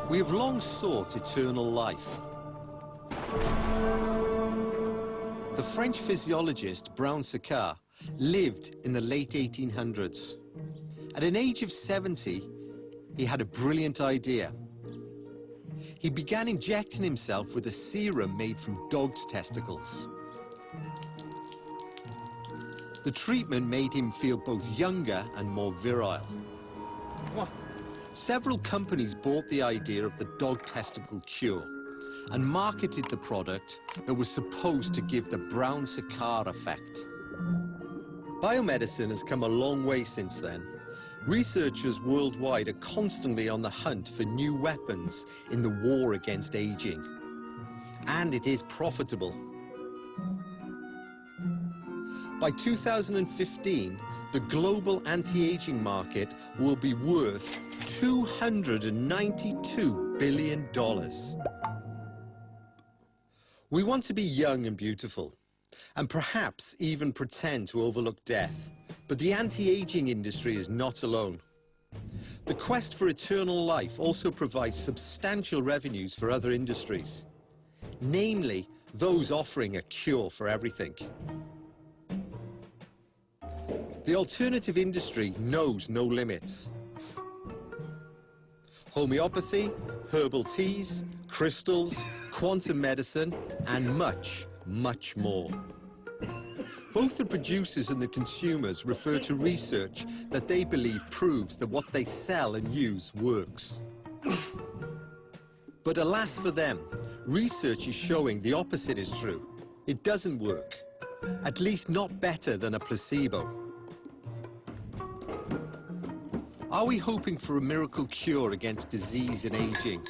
We have long sought eternal life. The French physiologist Brown-Séquard lived in the late 1800s. At an age of 70, he had a brilliant idea. He began injecting himself with a serum made from dogs' testicles. The treatment made him feel both younger and more virile. Several companies bought the idea of the dog testicle cure and marketed the product that was supposed to give the Brown-Séquard effect. Biomedicine has come a long way since then. Researchers worldwide are constantly on the hunt for new weapons in the war against aging. And it is profitable. By 2015, the global anti-aging market will be worth $292 billion. We want to be young and beautiful, and perhaps even pretend to overlook death. But the anti-aging industry is not alone. The quest for eternal life also provides substantial revenues for other industries, namely those offering a cure for everything. The alternative industry knows no limits. Homeopathy, herbal teas, crystals, quantum medicine, and much, much more. Both the producers and the consumers refer to research that they believe proves that what they sell and use works. But alas for them, research is showing the opposite is true. It doesn't work, at least not better than a placebo. Are we hoping for a miracle cure against disease and aging?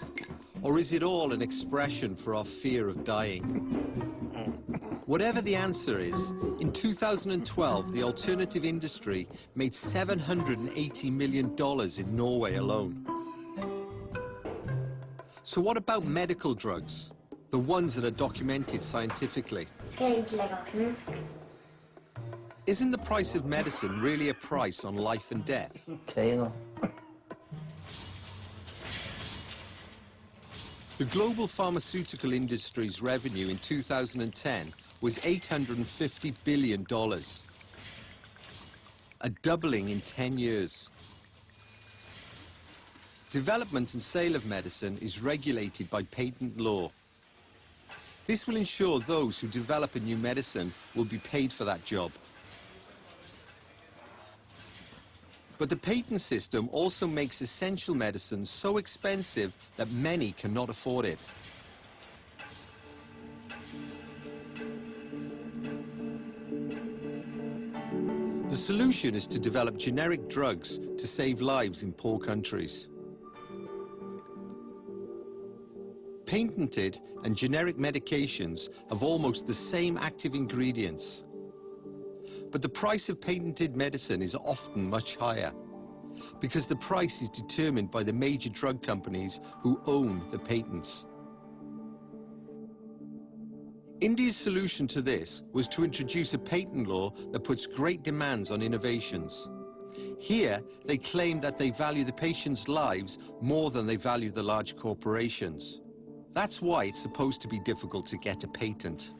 Or is it all an expression for our fear of dying? Whatever the answer is, in 2012, the alternative industry made $780 million in Norway alone. So what about medical drugs? The ones that are documented scientifically? Isn't the price of medicine really a price on life and death? The global pharmaceutical industry's revenue in 2010 was $850 billion, a doubling in 10 years. Development and sale of medicine is regulated by patent law. This will ensure those who develop a new medicine will be paid for that job. But the patent system also makes essential medicine so expensive that many cannot afford it. The solution is to develop generic drugs to save lives in poor countries. Patented and generic medications have almost the same active ingredients. But the price of patented medicine is often much higher, because the price is determined by the major drug companies who own the patents. India's solution to this was to introduce a patent law that puts great demands on innovations. Here, they claim that they value the patient's lives more than they value the large corporations. That's why it's supposed to be difficult to get a patent.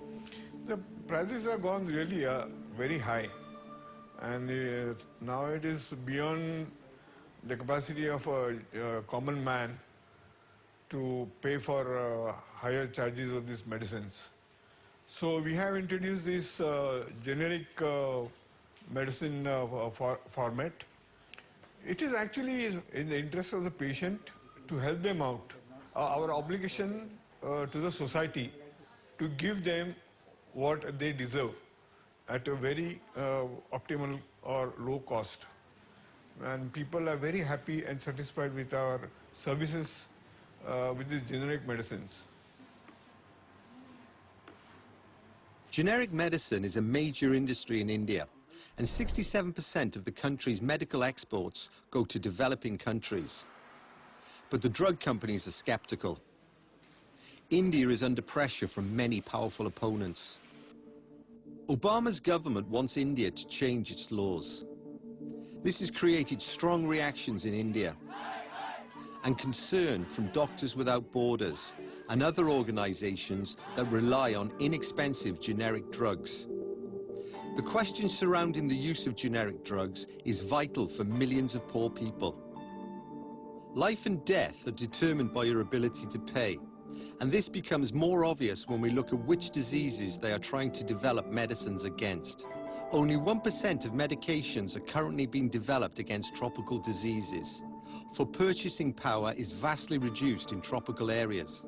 The prices have gone really very high, and now it is beyond the capacity of a common man to pay for higher charges of these medicines. So we have introduced this generic medicine format. It is actually in the interest of the patient to help them out. Our obligation to the society to give them what they deserve at a very optimal or low cost. And people are very happy and satisfied with our services with these generic medicines. Generic medicine is a major industry in India, and 67% of the country's medical exports go to developing countries. But the drug companies are skeptical. India is under pressure from many powerful opponents. Obama's government wants India to change its laws. This has created strong reactions in India. and concern from Doctors Without Borders and other organizations that rely on inexpensive generic drugs. The question surrounding the use of generic drugs is vital for millions of poor people. Life and death are determined by your ability to pay, and this becomes more obvious when we look at which diseases they are trying to develop medicines against. Only 1% of medications are currently being developed against tropical diseases, for purchasing power is vastly reduced in tropical areas.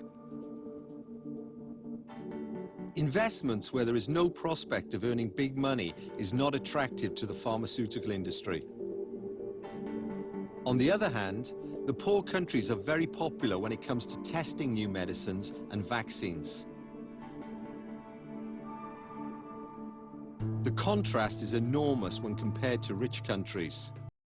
Investments where there is no prospect of earning big money is not attractive to the pharmaceutical industry. On the other hand, the poor countries are very popular when it comes to testing new medicines and vaccines. The contrast is enormous when compared to rich countries.